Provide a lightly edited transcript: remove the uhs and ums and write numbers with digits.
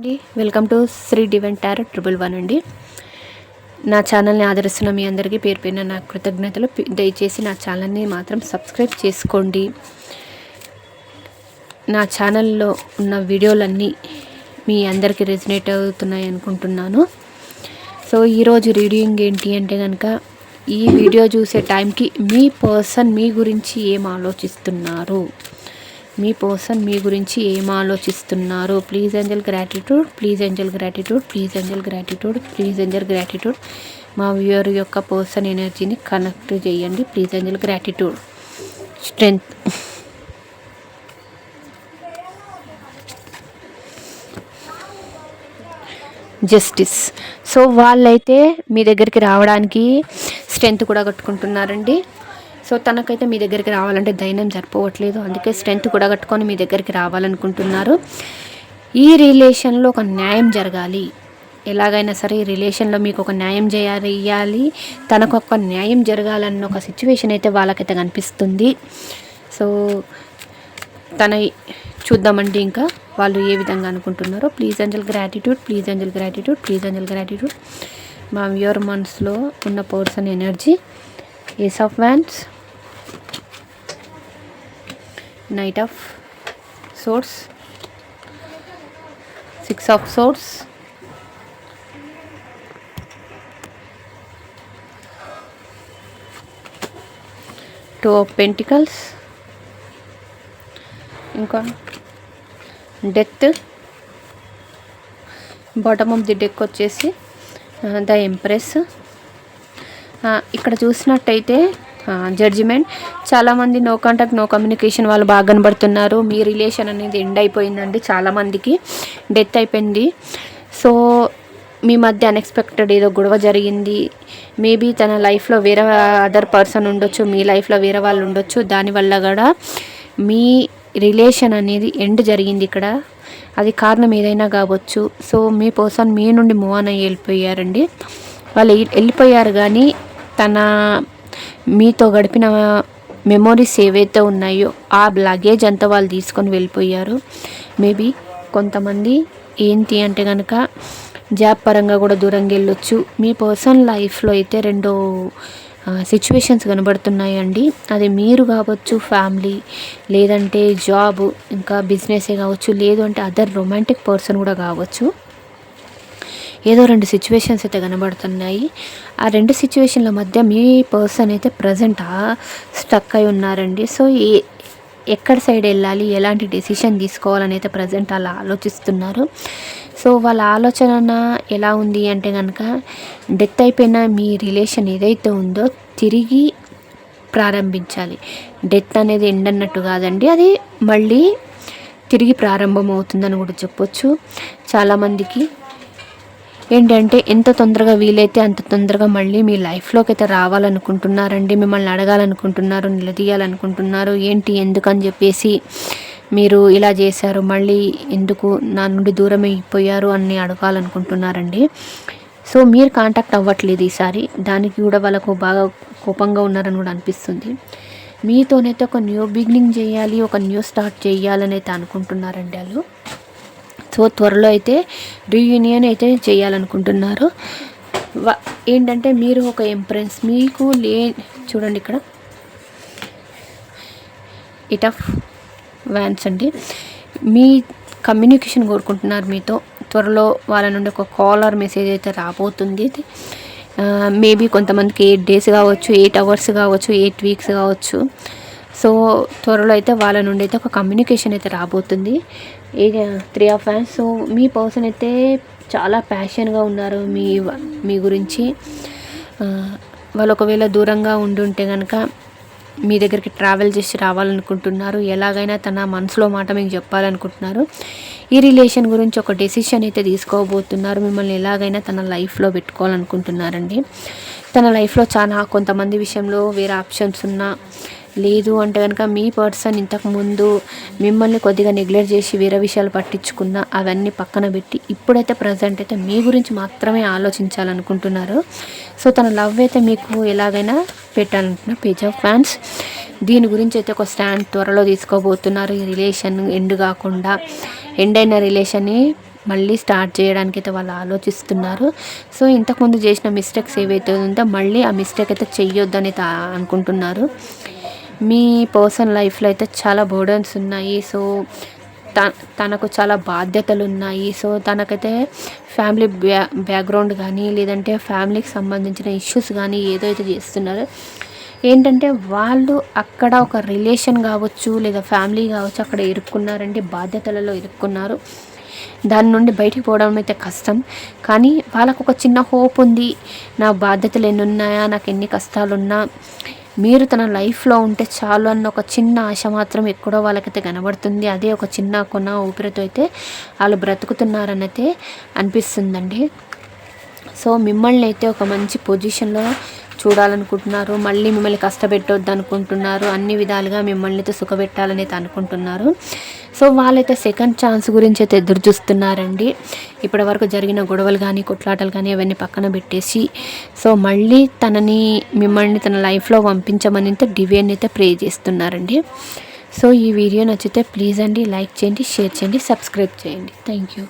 అండి welcome to Sri divine tarot 111 అండి. నా ఛానల్ని ఆదరిస్తున్న మీ అందరికీ పేరు పేరున నా కృతజ్ఞతలు. దయచేసి నా ఛానల్ని మాత్రం సబ్స్క్రైబ్ చేసుకోండి. నా ఛానల్లో ఉన్న వీడియోలన్నీ మీ అందరికీ రెజినేట్ అవుతున్నాయి అనుకుంటున్నాను. సో ఈరోజు రీడింగ్ ఏంటి అంటే కనుక, ఈ వీడియో చూసే టైంకి మీ పర్సన్ మీ గురించి ఏం ఆలోచిస్తున్నారు, మీ పర్సన్ మీ గురించి ఏం ఆలోచిస్తున్నారు. Please angel gratitude, please angel gratitude, please angel gratitude, please angel gratitude. మా వ్యూయర్ యొక్క పర్సన్ ఎనర్జీని కనెక్ట్ చేయండి. Please angel gratitude. Strength, justice. So వాళ్ళైతే మీ దగ్గరికి రావడానికి స్ట్రెంగ్త్ కూడా కట్టుకుంటున్నారండి. సో తనకైతే మీ దగ్గరికి రావాలంటే ధైర్యం సరిపోవట్లేదు, అందుకే స్ట్రెంగ్త్ కూడా కట్టుకొని మీ దగ్గరికి రావాలనుకుంటున్నారు. ఈ రిలేషన్లో ఒక న్యాయం జరగాలి, ఎలాగైనా సరే ఈ రిలేషన్లో మీకు ఒక న్యాయం చేయాలి, తనకు ఒక న్యాయం జరగాలన్న ఒక సిచ్యువేషన్ అయితే వాళ్ళకైతే కనిపిస్తుంది. సో తన చూద్దామండి ఇంకా వాళ్ళు ఏ విధంగా అనుకుంటున్నారో. Please angel gratitude, please angel gratitude, please angel gratitude. మా వ్యూయర్ మనసులో ఉన్న person energy. Ace of wands, knight of swords, 6 of swords, two of pentacles, ఇంకా death. Bottom of the deck వచ్చేసి ద ఎంప్రెస్. ఇక్కడ చూసినట్టయితే జడ్జిమెంట్. చాలామంది no contact no communication వాళ్ళు బాగా కనబడుతున్నారు. మీ రిలేషన్ అనేది ఎండ్ అయిపోయిందండి, చాలామందికి డెత్ అయిపోయింది. సో మీ మధ్య అన్ఎక్స్పెక్టెడ్ ఏదో గొడవ జరిగింది. మేబీ తన లైఫ్లో వేరే అదర్ పర్సన్ ఉండొచ్చు, మీ లైఫ్లో వేరే వాళ్ళు ఉండొచ్చు. దానివల్ల కూడా మీ రిలేషన్ అనేది ఎండ్ జరిగింది ఇక్కడ. అది కారణం ఏదైనా కావచ్చు. సో మీ పర్సన్ మీ నుండి మూవ్ ఆన్ అయ్యి వెళ్ళిపోయారండి. వాళ్ళు వెళ్ళిపోయారు, కానీ తన మీతో గడిపిన మెమోరీస్ ఏవైతే ఉన్నాయో ఆ లగేజ్ అంతా వాళ్ళు తీసుకొని వెళ్ళిపోయారు. మేబీ కొంతమంది ఏంటి అంటే కనుక జాబ్ పరంగా కూడా దూరంగా వెళ్ళొచ్చు. మీ పర్సనల్ లైఫ్లో అయితే రెండు సిచ్యువేషన్స్ కనబడుతున్నాయండి. అది మీరు కావచ్చు, ఫ్యామిలీ, లేదంటే జాబ్, ఇంకా బిజినెసే కావచ్చు, లేదు అంటే అదర్ రొమాంటిక్ పర్సన్ కూడా కావచ్చు. ఏదో రెండు సిచ్యువేషన్స్ అయితే కనబడుతున్నాయి. ఆ రెండు సిచ్యువేషన్ల మధ్య మీ పర్సన్ అయితే ప్రజెంట్ స్టక్ అయి ఉన్నారండి. సో ఎక్కడ సైడ్ వెళ్ళాలి, ఎలాంటి డెసిషన్ తీసుకోవాలని అయితే ప్రజెంట్ అలా ఆలోచిస్తున్నారు. సో వాళ్ళ ఆలోచన ఎలా ఉంది అంటే కనుక, డెత్ అయిపోయిన మీ రిలేషన్ ఏదైతే ఉందో తిరిగి ప్రారంభించాలి. డెత్ అనేది ఎండ్ అన్నట్టు కాదండి, అది మళ్ళీ తిరిగి ప్రారంభం అవుతుందని కూడా చెప్పొచ్చు. చాలామందికి ఏంటంటే ఎంత తొందరగా వీలైతే అంత తొందరగా మళ్ళీ మీ లైఫ్లోకి అయితే రావాలనుకుంటున్నారండి. మిమ్మల్ని అడగాలనుకుంటున్నారు, నిలదీయాలనుకుంటున్నారు. ఏంటి ఎందుకని చెప్పేసి మీరు ఇలా చేశారు, మళ్ళీ ఎందుకు నా నుండి దూరం అయిపోయారు అని అడగాలనుకుంటున్నారండి. సో మీరు కాంటాక్ట్ అవ్వట్లేదు ఈసారి, దానికి కూడా వాళ్ళకు బాగా కోపంగా ఉన్నారని కూడా అనిపిస్తుంది. మీతోనైతే ఒక న్యూ బిగినింగ్ చేయాలి, ఒక న్యూ స్టార్ట్ చేయాలని అయితే అనుకుంటున్నారండి వాళ్ళు. సో త్వరలో అయితే రీయూనియన్ అయితే చేయాలనుకుంటున్నారు. ఏంటంటే మీరు ఒక ఎంప్రెస్, మీకు చూడండి ఇక్కడ ఎయిట్ ఆఫ్ వ్యాండ్స్ అండి. మీ కమ్యూనికేషన్ కోరుకుంటున్నారు మీతో. త్వరలో వాళ్ళ నుండి ఒక కాల్ ఆర్ మెసేజ్ అయితే రాబోతుంది. మేబీ కొంతమందికి 8 days కావచ్చు, 8 hours కావచ్చు, 8 weeks కావచ్చు. సో త్వరలో అయితే వాళ్ళ నుండి అయితే ఒక కమ్యూనికేషన్ అయితే రాబోతుంది. 3 of Wands. So me person అయితే చాలా ప్యాషన్గా ఉన్నారు మీ గురించి. వాళ్ళు ఒకవేళ దూరంగా ఉంటే కనుక మీ దగ్గరికి ట్రావెల్ చేసి రావాలనుకుంటున్నారు. ఎలాగైనా తన మనసులో మాట మీకు చెప్పాలనుకుంటున్నారు. ఈ రిలేషన్ గురించి ఒక డెసిషన్ అయితే తీసుకోబోతున్నారు. మిమ్మల్ని ఎలాగైనా తన లైఫ్లో పెట్టుకోవాలనుకుంటున్నారండి. తన లైఫ్లో చాలా కొంతమంది విషయంలో వేరే ఆప్షన్స్ ఉన్నా, లేదు అంటే కనుక మీ పర్సన్ ఇంతకుముందు మిమ్మల్ని కొద్దిగా నెగ్లెక్ట్ చేసి వేరే విషయాలు పట్టించుకున్న అవన్నీ పక్కన పెట్టి ఇప్పుడైతే ప్రజెంట్ అయితే మీ గురించి మాత్రమే ఆలోచించాలనుకుంటున్నారు. సో తన లవ్ అయితే మీకు ఎలాగైనా పెట్టాలనుకున్న పేజ్ ఆఫ్ ఫ్యాన్స్. దీని గురించి అయితే ఒక స్టాండ్ త్వరలో తీసుకోబోతున్నారు. ఈ రిలేషన్ ఎండ్ కాకుండా, ఎండ్ అయిన రిలేషన్ని మళ్ళీ స్టార్ట్ చేయడానికి అయితే వాళ్ళు ఆలోచిస్తున్నారు. సో ఇంతకుముందు చేసిన మిస్టేక్స్ ఏవైతే ఉందో మళ్ళీ ఆ మిస్టేక్ అయితే చెయ్యొద్దని అనుకుంటున్నారు. మీ పర్సనల్ లైఫ్లో అయితే చాలా బర్డన్స్ ఉన్నాయి. సో తనకు చాలా బాధ్యతలు ఉన్నాయి. సో తనకైతే ఫ్యామిలీ బ్యాక్గ్రౌండ్ కానీ లేదంటే ఫ్యామిలీకి సంబంధించిన ఇష్యూస్ కానీ ఏదైతే చేస్తున్నారో ఏంటంటే వాళ్ళు అక్కడ ఒక రిలేషన్ కావచ్చు లేదా ఫ్యామిలీ కావచ్చు అక్కడ ఇరుక్కున్నారంటే బాధ్యతలలో ఇరుక్కున్నారు. దాని నుండి బయటికి పోవడం అయితే కష్టం. కానీ వాళ్ళకు ఒక చిన్న హోప్ ఉంది, నా బాధ్యతలు ఎన్ని ఉన్నాయా, నాకు ఎన్ని కష్టాలున్నా మీరు తన లైఫ్లో ఉంటే చాలు అన్న ఒక చిన్న ఆశ మాత్రం ఎక్కడో వాళ్ళకైతే కనబడుతుంది. అదే ఒక చిన్న కొన ఊపిరితో అయితే వాళ్ళు బ్రతుకుతున్నారనైతే అనిపిస్తుందండి. సో మిమ్మల్ని అయితే ఒక మంచి పొజిషన్లో చూడాలనుకుంటున్నారు. మళ్ళీ మిమ్మల్ని కష్టపెట్టొద్దు అనుకుంటున్నారు. అన్ని విధాలుగా మిమ్మల్ని అయితే సుఖపెట్టాలని అయితే అనుకుంటున్నారు. సో వాళ్ళైతే సెకండ్ ఛాన్స్ గురించి అయితే ఎదురు చూస్తున్నారండి. ఇప్పటి వరకు జరిగిన గొడవలు కానీ కొట్లాటలు కానీ అవన్నీ పక్కన పెట్టేసి సో మళ్ళీ మిమ్మల్ని తన లైఫ్లో పంపించమని అయితే డివైన్ అయితే ప్రే చేస్తున్నారండి. సో ఈ వీడియో నచ్చితే ప్లీజ్ అండి లైక్ చేయండి, షేర్ చేయండి, సబ్స్క్రైబ్ చేయండి. Thank you.